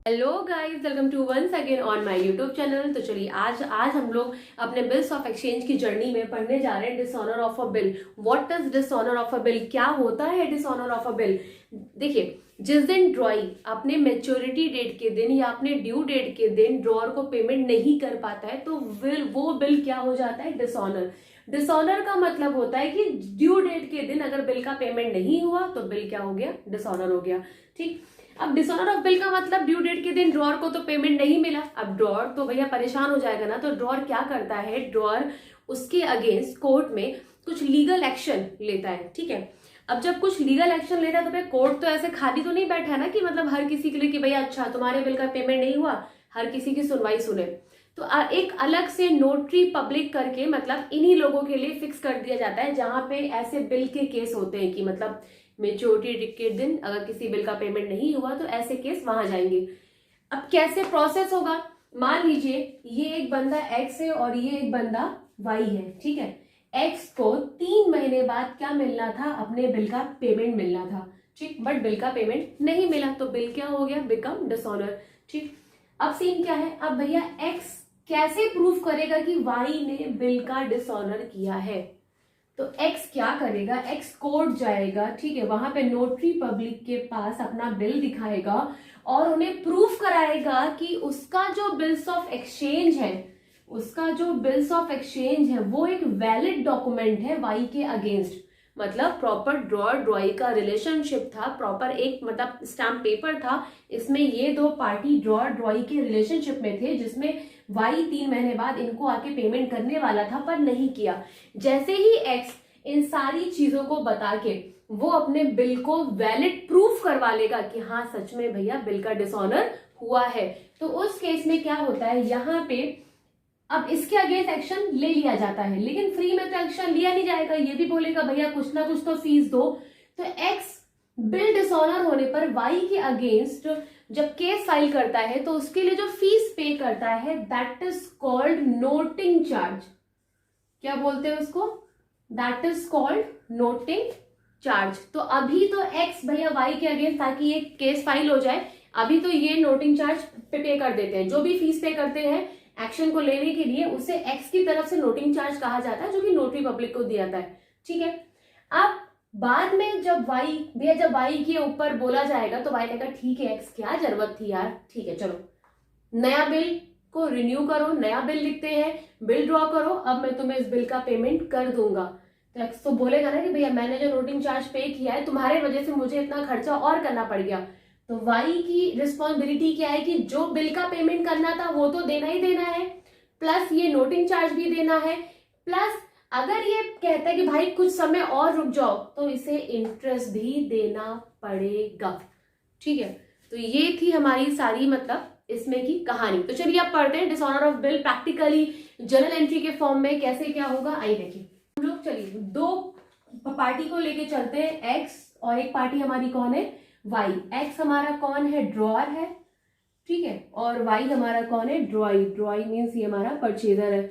Hello guys, welcome to once again on my YouTube channel. तो चलिए आज हम लोग अपने बिल्स ऑफ एक्सचेंज की जर्नी में पढ़ने जा रहे हैं dishonour of a bill. What is dishonour of a bill, क्या होता है डिसऑनर ऑफ अ बिल। देखिए, जिस दिन ड्रॉई अपने मेच्योरिटी डेट के दिन या अपने ड्यू डेट के दिन ड्रॉअर को पेमेंट नहीं कर पाता है तो वो बिल क्या हो जाता है, डिसऑनर। डिसऑनर का मतलब होता है कि ड्यू डेट के दिन अगर बिल का पेमेंट नहीं हुआ तो बिल क्या हो गया, डिसऑनर हो गया। ठीक। अब डिसऑनर ऑफ बिल का मतलब ड्यू डेट के दिन ड्रॉअर को तो पेमेंट नहीं मिला। अब ड्रॉअर तो भैया परेशान हो जाएगा ना, तो ड्रॉअर क्या करता है, ड्रॉअर उसके अगेंस्ट कोर्ट में कुछ लीगल एक्शन लेता है। ठीक है। अब जब कुछ लीगल एक्शन लेता है तो भाई कोर्ट तो ऐसे खाली तो नहीं बैठा है ना कि मतलब हर किसी के लिए कि भैया अच्छा तुम्हारे बिल का पेमेंट नहीं हुआ, हर किसी की सुनवाई सुने। तो एक अलग से नोटरी पब्लिक करके मतलब इन्हीं लोगों के लिए फिक्स कर दिया जाता है जहां पे ऐसे बिल के केस होते हैं कि मतलब मेच्योरिटी के दिन अगर किसी बिल का पेमेंट नहीं हुआ तो ऐसे केस वहां जाएंगे। अब कैसे प्रोसेस होगा, मान लीजिए ये एक बंदा एक्स है और ये एक बंदा वाई है। ठीक है। एक्स को 3 महीने बाद क्या मिलना था, अपने बिल का पेमेंट मिलना था। ठीक। बट बिल का पेमेंट नहीं मिला तो बिल क्या हो गया, बिकम डिसऑनर। ठीक। अब सीन क्या है, अब भैया एक्स कैसे प्रूफ करेगा कि वाई ने बिल का डिसऑनर किया है। तो एक्स क्या करेगा, एक्स कोर्ट जाएगा। ठीक है। वहां पे नोटरी पब्लिक के पास अपना बिल दिखाएगा और उन्हें प्रूफ कराएगा कि उसका जो बिल्स ऑफ एक्सचेंज है, वो एक वैलिड डॉक्यूमेंट है वाई के अगेंस्ट। मतलब प्रॉपर ड्रॉअर ड्रॉई का रिलेशनशिप था, प्रॉपर एक मतलब स्टैम्प पेपर था। इसमें ये दो पार्टी ड्रॉअर ड्रॉई के रिलेशनशिप में थे, जिसमें वाई 3 महीने बाद इनको आके पेमेंट करने वाला था पर नहीं किया। जैसे ही एक्स इन सारी चीजों को बता के वो अपने बिल को वैलिड प्रूफ करवा लेगा कि हाँ सच में भैया बिल का डिसऑनर हुआ है, तो उस केस में क्या होता है, यहाँ पे अब इसके अगेंस्ट एक्शन ले लिया जाता है। लेकिन फ्री में तो एक्शन लिया नहीं जाएगा, ये भी बोलेगा भैया कुछ ना कुछ तो फीस दो। तो एक्स बिल डिसऑनर होने पर वाई के अगेंस्ट जब केस फाइल करता है तो उसके लिए जो फीस पे करता है that is called noting charge. क्या बोलते हैं उसको, that is called noting charge. तो अभी तो एक्स भैया वाई के अगेंस्ट ताकि ये केस फाइल हो जाए, अभी तो ये नोटिंग चार्ज पे कर देते हैं। जो भी फीस पे करते हैं एक्शन को लेने के लिए उसे एक्स की तरफ से नोटिंग चार्ज कहा जाता है, जो कि नोटरी पब्लिक को दिया जाता है। ठीक है। अब बाद में जब वाई के ऊपर बोला जाएगा तो वाई ने कहा ठीक है एक्स क्या जरूरत थी यार, ठीक है चलो नया बिल को रिन्यू करो, नया बिल लिखते हैं, बिल ड्रॉ करो, अब मैं तुम्हें इस बिल का पेमेंट कर दूंगा। तो एक्स तो बोलेगा ना कि भैया मैंने जो नोटिंग चार्ज पे किया है तुम्हारे वजह से मुझे इतना खर्चा और करना पड़ गया। तो वाई की रिस्पॉन्सिबिलिटी क्या है कि जो बिल का पेमेंट करना था वो तो देना ही देना है, प्लस ये नोटिंग चार्ज भी देना है, प्लस अगर ये कहता है कि भाई कुछ समय और रुक जाओ तो इसे इंटरेस्ट भी देना पड़ेगा। ठीक है। तो ये थी हमारी सारी मतलब इसमें की कहानी। तो चलिए आप पढ़ते हैं dishonour of bill practically journal entry के फॉर्म में कैसे क्या होगा, आइए देखिए। हम लोग चलिए दो पार्टी को लेके चलते हैं, एक्स और एक पार्टी हमारी कौन है, वाई। एक्स हमारा कौन है, ड्रॉअर है। ठीक है। और वाई हमारा कौन है, ड्रॉई। ड्रॉई मीन्स ये हमारा परचेजर है।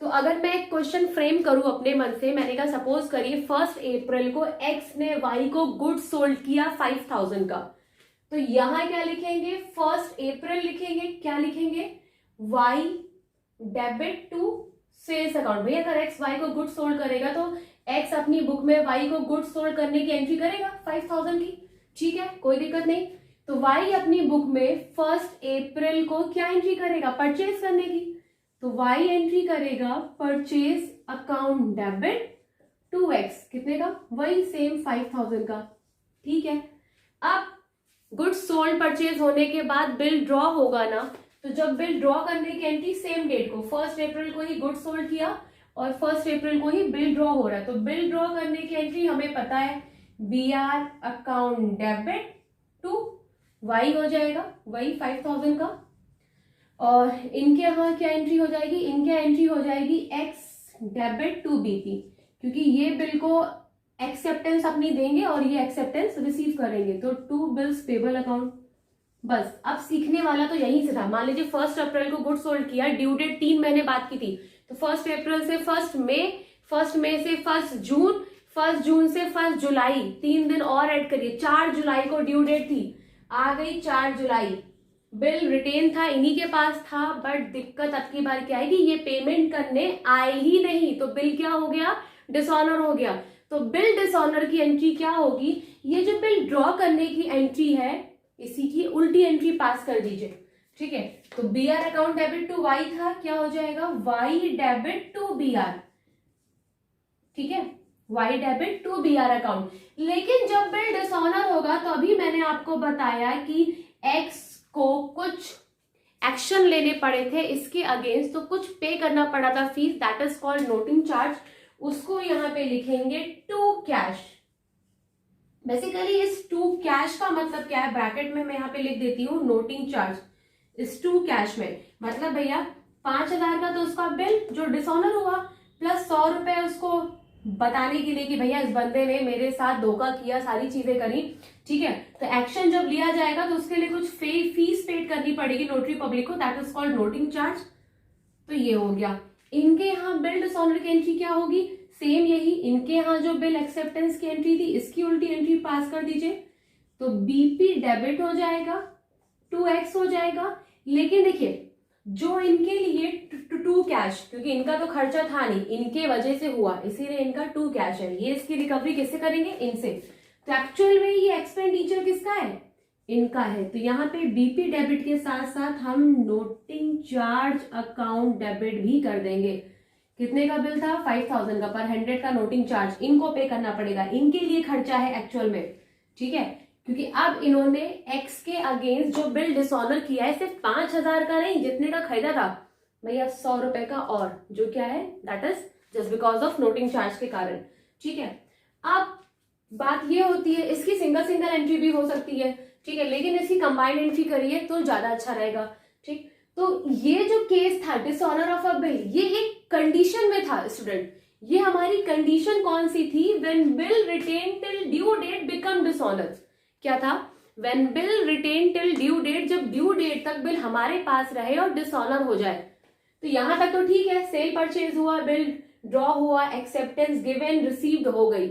तो अगर मैं एक क्वेश्चन फ्रेम करूं अपने मन से, मैंने कहा सपोज करिए 1 अप्रैल को एक्स ने वाई को गुड्स सोल्ड किया 5000 का। तो यहां क्या लिखेंगे, 1 अप्रैल लिखेंगे, क्या लिखेंगे, Y debit to sales account. भैया अगर एक्स वाई को गुड्स सोल्ड करेगा तो एक्स अपनी बुक में वाई को गुड्स सोल्ड करने की एंट्री करेगा 5000 की। ठीक है, कोई दिक्कत नहीं। तो वाई अपनी बुक में 1 अप्रैल को क्या एंट्री करेगा, परचेज करने की। तो वाई एंट्री करेगा purchase account debit to X, कितने का, वही सेम 5000 का। ठीक है। अब गुड्स सोल्ड परचेज होने के बाद बिल ड्रॉ होगा ना, तो जब बिल ड्रॉ करने की एंट्री सेम डेट को 1 अप्रैल को ही गुड्स सोल्ड किया और 1 अप्रैल को ही बिल ड्रॉ हो रहा है, तो बिल ड्रॉ करने की एंट्री हमें पता है BR account debit to Y हो जाएगा, वही 5000 का। और इनके यहाँ क्या एंट्री हो जाएगी, इनके एंट्री हो जाएगी एक्स डेबिट टू BP, क्योंकि ये बिल को एक्सेप्टेंस अपनी देंगे और ये एक्सेप्टेंस रिसीव करेंगे। तो टू बिल्स पेबल अकाउंट। बस अब सीखने वाला तो यहीं से था। मान लीजिए 1 अप्रैल को गुड्स सोल्ड किया, ड्यू डेट 3 महीने बाद की थी, तो 1 अप्रैल से 1 मई, 1 मई से 1 जून, 1 जून से 1 जुलाई, 3 दिन और ऐड करिए, 4 जुलाई को ड्यू डेट थी, आ गई 4 जुलाई। बिल रिटेन था, इन्हीं के पास था, बट दिक्कत अब की बार क्या है कि ये पेमेंट करने आए ही नहीं, तो बिल क्या हो गया, डिसऑनर हो गया। तो बिल डिसऑनर की एंट्री क्या होगी, ये जो बिल ड्रॉ करने की एंट्री है इसी की उल्टी एंट्री पास कर दीजिए। ठीक है, तो B R account debit to Y था, क्या हो जाएगा, Y debit to B R. ठीक है, Y debit to B R account. लेकिन जब बिल डिसऑनर होगा तो अभी मैंने आपको बताया कि एक्स को कुछ एक्शन लेने पड़े थे इसके अगेंस्ट, तो कुछ पे करना पड़ा था fees, that is called noting charge. उसको यहां पे लिखेंगे टू कैश। बेसिकली इस टू कैश का मतलब क्या है, ब्रैकेट में मैं यहां पे लिख देती हूँ नोटिंग चार्ज इस टू कैश में। मतलब भैया 5,000 का तो उसका बिल जो डिसऑनर हुआ, प्लस 100 रुपए उसको बताने के लिए कि भैया इस बंदे ने मेरे साथ धोखा किया, सारी चीजें करी। ठीक है, तो एक्शन जब लिया जाएगा तो उसके लिए कुछ फीस पेड करनी पड़ेगी नोटरी पब्लिक को, that is called noting charge. तो ये हो गया। इनके यहाँ बिल डिसऑनर की एंट्री क्या होगी, सेम यही, इनके यहाँ जो बिल एक्सेप्टेंस की एंट्री थी इसकी उल्टी एंट्री पास कर दीजिए, तो बीपी डेबिट हो जाएगा, 2x हो जाएगा। लेकिन देखिए जो इनके लिए टू कैश, क्योंकि इनका तो खर्चा था नहीं, इनके वजह से हुआ, इसीलिए इनका टू कैश है, ये इसकी रिकवरी किससे करेंगे, इनसे। तो एक्चुअल में ये एक्सपेंडिचर किसका है, इनका है। तो यहाँ पे बीपी डेबिट के साथ साथ हम नोटिंग चार्ज अकाउंट डेबिट भी कर देंगे। कितने का बिल था, 5,000 का, पर 100 का नोटिंग चार्ज इनको पे करना पड़ेगा, इनके लिए खर्चा है एक्चुअल में। ठीक है, क्योंकि अब इन्होंने एक्स के अगेंस्ट जो बिल डिसऑनर किया है सिर्फ 5,000 का नहीं, जितने का खरीदा था भैया 100 रुपए का, और जो क्या है that is just because of noting charge के कारण। ठीक है, अब बात ये होती है इसकी सिंगल सिंगल एंट्री भी हो सकती है, ठीक है, लेकिन इसकी कंबाइंड एंट्री करिए तो ज्यादा अच्छा रहेगा। ठीक, तो ये जो केस था डिसऑनर ऑफ अ बिल, ये एक कंडीशन में था स्टूडेंट। ये हमारी कंडीशन कौन सी थी, when bill retain till due date become dishonour. क्या था, when bill retain till due date, जब ड्यू डेट तक बिल हमारे पास रहे और डिसऑनर हो जाए। तो यहां तक तो ठीक है, सेल परचेज हुआ, बिल ड्रॉ हुआ, एक्सेप्टेंस गिवन रिसीव्ड हो गई,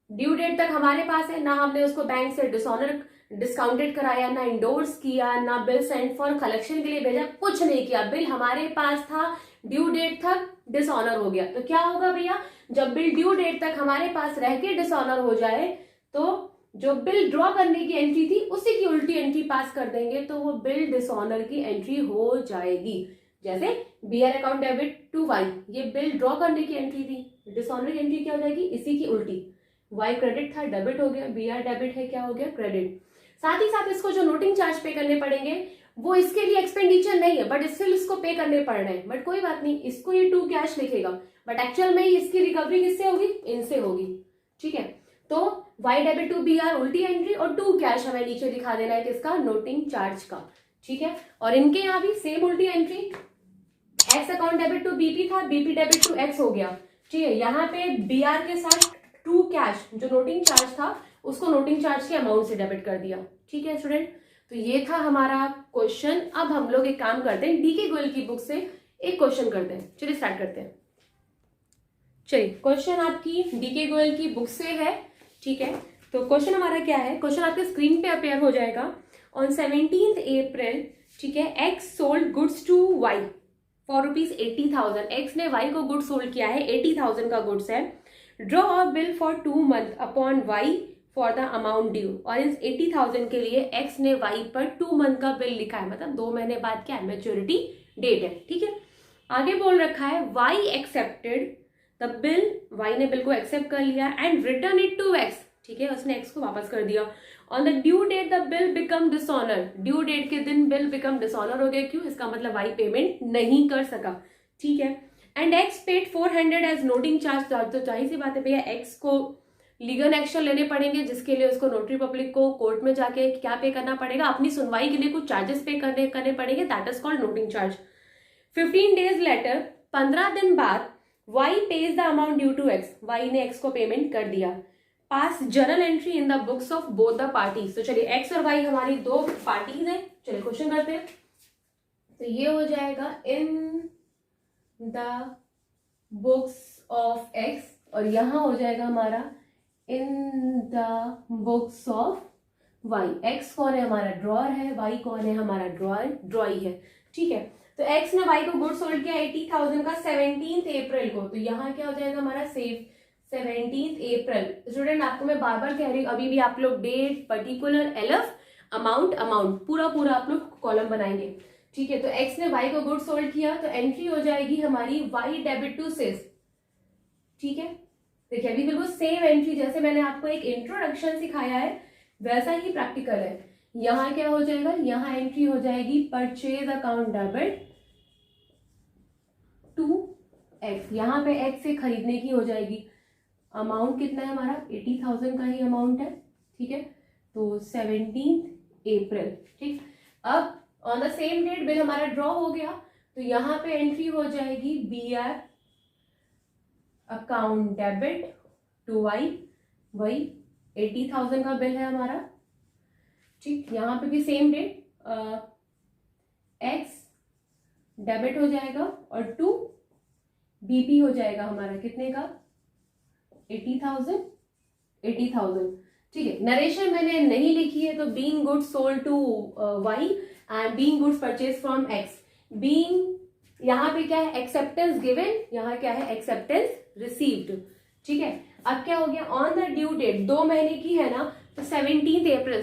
ड्यू डेट तक हमारे पास है, ना हमने उसको बैंक से डिसऑनर डिस्काउंटेड कराया, ना इंडोर्स किया, ना बिल सेंड फॉर कलेक्शन के लिए भेजा, कुछ नहीं किया, बिल हमारे पास था, ड्यू डेट तक डिसऑनर हो गया। तो क्या होगा भैया, जब बिल ड्यू डेट तक हमारे पास रह के डिसऑनर हो जाए तो जो बिल ड्रॉ करने की एंट्री थी उसी की उल्टी एंट्री पास कर देंगे, तो वो बिल डिसऑनर की एंट्री हो जाएगी। जैसे BR account debit to Y, ये बिल ड्रॉ करने की एंट्री थी, डिसऑनर की एंट्री क्या हो जाएगी, इसी की उल्टी। वाई क्रेडिट था, डेबिट हो गया, बीआर डेबिट है, क्या हो गया, क्रेडिट। साथ ही साथ इसको जो नोटिंग चार्ज पे करने पड़ेंगे वो इसके लिए एक्सपेंडिचर नहीं है, बट स्टिल इसको पे करने पड़ रहे हैं, बट कोई बात नहीं, इसको ये टू कैश लिखेगा, बट एक्चुअल में इसकी रिकवरी किससे होगी, इनसे होगी। ठीक है, तो Y debit to B R उल्टी एंट्री, और टू कैश हमें नीचे दिखा देना है किसका, नोटिंग चार्ज का। ठीक है, और इनके यहाँ भी सेम उल्टी entry, X account debit to BP था, बीपी डेबिट टू एक्स हो गया। ठीक है, यहाँ पे बी आर के साथ टू कैश जो नोटिंग चार्ज था उसको नोटिंग चार्ज के अमाउंट से डेबिट कर दिया। ठीक है स्टूडेंट, तो ये था हमारा क्वेश्चन। अब हम लोग एक काम करते हैं, डीके गोयल की बुक से एक क्वेश्चन करते हैं। चलिए स्टार्ट करते हैं। चलिए, क्वेश्चन आपकी डीके गोयल की बुक से है। ठीक है, तो क्वेश्चन हमारा क्या है, क्वेश्चन आपके स्क्रीन पे अपेयर हो जाएगा। ऑन 17th April, ठीक है, X sold goods to Y for ₹80,000। X ने वाई को गुड्स सोल्ड किया है, 80,000 का गुड्स है। Draw a bill for 2 months upon Y for the amount due. और इस 80,000 के लिए एक्स ने वाई पर 2 month का बिल लिखा है, मतलब 2 महीने बाद क्या है, मैच्योरिटी डेट है। ठीक है, आगे बोल रखा है Y accepted the bill, Y ने बिल को एक्सेप्ट कर लिया and return it to X. ठीक है, उसने एक्स को वापस कर दिया। On the due date the bill become dishonour, due date के दिन बिल बिकम डिसऑनर हो गया। क्यों, इसका मतलब वाई पेमेंट नहीं कर सका। ठीक है, and X paid 400 as noting charge. तो जाहिर सी बात है भैया, एक्स को लीगल एक्शन लेने पड़ेंगे, जिसके लिए उसको नोटरी पब्लिक को कोर्ट में जाके क्या पे करना पड़ेगा, अपनी सुनवाई के लिए कुछ चार्जेस पे करने पड़ेंगे, that is called noting charge. 15 days later, 15 दिन बाद, Y pays the amount due to X, Y ने एक्स को पेमेंट कर दिया। Pass journal entry in the books of both the parties. तो चलिए, एक्स और वाई हमारी दो पार्टीज हैं। चलिए क्वेश्चन करते हैं। तो ये हो जाएगा in the books of X, और यहां हो जाएगा हमारा in the books of Y. X कौन है? हमारा ड्रॉअर है। वाई कौन है? हमारा ड्रॉई है। ठीक है, तो एक्स ने वाई को गुड्स सोल्ड किया 80,000 का 17 अप्रैल को, तो यहाँ क्या हो जाएगा हमारा? सेव 17 अप्रैल। स्टूडेंट आपको मैं बार बार कह रही हूँ, अभी भी आप लोग डेट, पर्टिकुलर, एलएफ, अमाउंट पूरा आप लोग कॉलम बनाएंगे। ठीक है, तो एक्स ने वाई को गुड्स सोल्ड किया, तो एंट्री हो जाएगी हमारी वाई डेबिट टू सेल्स। ठीक है, देखिए अभी बिल्कुल सेम एंट्री जैसे मैंने आपको एक इंट्रोडक्शन सिखाया है वैसा ही प्रैक्टिकल है। यहाँ क्या हो जाएगा? यहाँ एंट्री हो जाएगी purchase account debit to X. यहाँ पे एक्स से खरीदने की हो जाएगी। अमाउंट कितना है हमारा? 80,000 का ही अमाउंट है। ठीक है, तो 17 अप्रैल। ठीक, अब on the same date bill हमारा ड्रॉ हो गया, तो यहाँ पे एंट्री हो जाएगी B R account debit to Y. वही 80,000 का बिल है हमारा। ठीक, यहाँ पे भी सेम डेट, एक्स डेबिट हो जाएगा और टू बीपी हो जाएगा हमारा कितने का? 80,000। ठीक है, नरेशन मैंने नहीं लिखी है, तो being goods sold to Y and being goods purchase from X. Being यहाँ पे क्या है? एक्सेप्टेंस गिवन, यहाँ क्या है? Acceptance received. ठीक है, अब क्या हो गया? ऑन द ड्यू डेट 2 महीने की है ना, तो 17 अप्रैल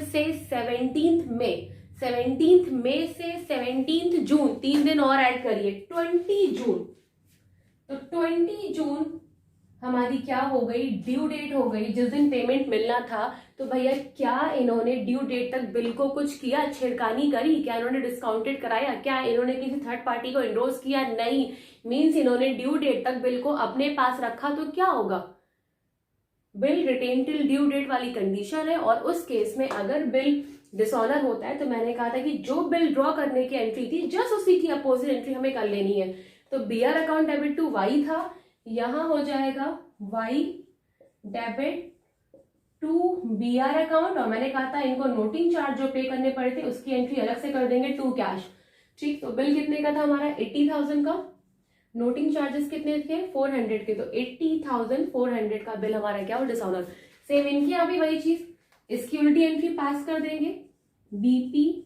से 17 मई, 17 मई से 17 जून, 3 दिन और ऐड करिए, 20 जून। तो 20 जून हमारी क्या हो गई? ड्यू डेट हो गई, जिस दिन पेमेंट मिलना था। तो भैया क्या इन्होंने ड्यू डेट तक बिल को कुछ किया? छिड़कानी करी? क्या इन्होंने डिस्काउंटेड कराया? क्या इन्होंने किसी थर्ड पार्टी को इनरोज किया? नहीं। मीन्स इन्होंने ड्यू डेट तक बिल को अपने पास रखा, तो क्या होगा? Bill retain till due date वाली कंडीशन है, और उस केस में अगर बिल डिसऑनर होता है, तो मैंने कहा था कि जो बिल ड्रॉ करने की एंट्री थी जस्ट उसी की अपोजिट एंट्री हमें कर लेनी है। तो B R account debit to Y था, यहां हो जाएगा Y debit to B R account, और मैंने कहा था इनको नोटिंग चार्ज जो पे करने पड़े थे उसकी एंट्री अलग से कर देंगे टू कैश। ठीक, तो बिल कितने का था हमारा? 80,000 का। नोटिंग चार्जेस कितने थे? 400 के, तो 80,400 का बिल हमारा क्या हो? डिसऑनर। सेम इनकी यहाँ भी वही चीज, इसकी उल्टी एंट्री पास कर देंगे, BP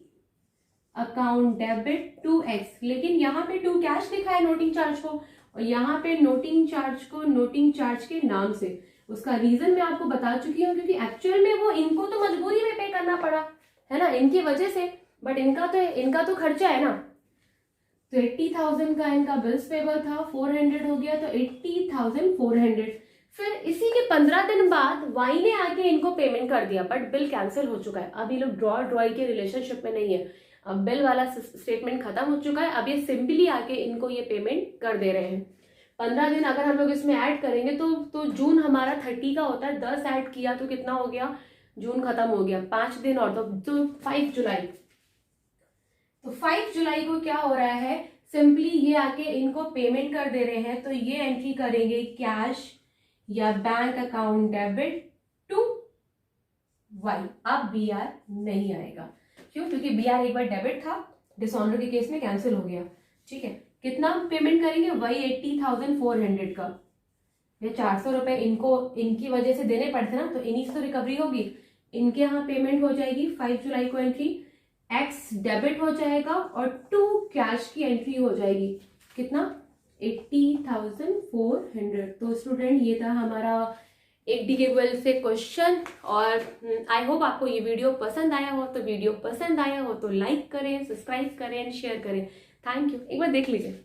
account debit to X, लेकिन यहाँ पे टू कैश लिखा है नोटिंग चार्ज को, और यहाँ पे नोटिंग चार्ज को नोटिंग चार्ज के नाम से। उसका रीजन मैं आपको बता चुकी हूँ, क्योंकि एक्चुअल में वो इनको तो मजबूरी में पे करना पड़ा है ना, इनकी वजह से, बट इनका तो खर्चा है ना। तो 80,000 का इनका बिल्स पेबल था, 400 हो गया, तो 80,400। फिर इसी के 15 दिन बाद वाई ने आके इनको पेमेंट कर दिया, बट बिल कैंसिल हो चुका है। अब ये लोग ड्रॉई के रिलेशनशिप में नहीं है, अब बिल वाला स्टेटमेंट खत्म हो चुका है। अब ये सिंपली आके इनको ये पेमेंट कर दे रहे हैं। 15 दिन अगर हम लोग इसमें ऐड करेंगे तो जून हमारा 30 का होता है, 10 ऐड किया तो कितना हो गया? जून खत्म हो गया, 5 दिन और, तो 5 जुलाई। तो 5 जुलाई को क्या हो रहा है? सिंपली ये आके इनको पेमेंट कर दे रहे हैं, तो ये एंट्री करेंगे कैश या bank account debit to Y. अब बी आर नहीं आएगा, क्यों? क्योंकि बी आर एक बार डेबिट था, डिसऑनर के केस में कैंसिल हो गया। ठीक है, कितना पेमेंट करेंगे? वही 80,400 का। ये 400 रुपए इनको इनकी वजह से देने पड़ते ना, तो इन्हीं से तो रिकवरी होगी। इनके यहाँ पेमेंट हो जाएगी 5 जुलाई को एंट्री, एक्स डेबिट हो जाएगा और टू कैश की एंट्री हो जाएगी कितना? 80,400। तो स्टूडेंट ये था हमारा एक डीकेबल से क्वेश्चन, और आई होप आपको ये वीडियो पसंद आया हो। तो वीडियो पसंद आया हो तो लाइक करें, सब्सक्राइब करें, शेयर करें। Thank you. एक बार देख लीजिए।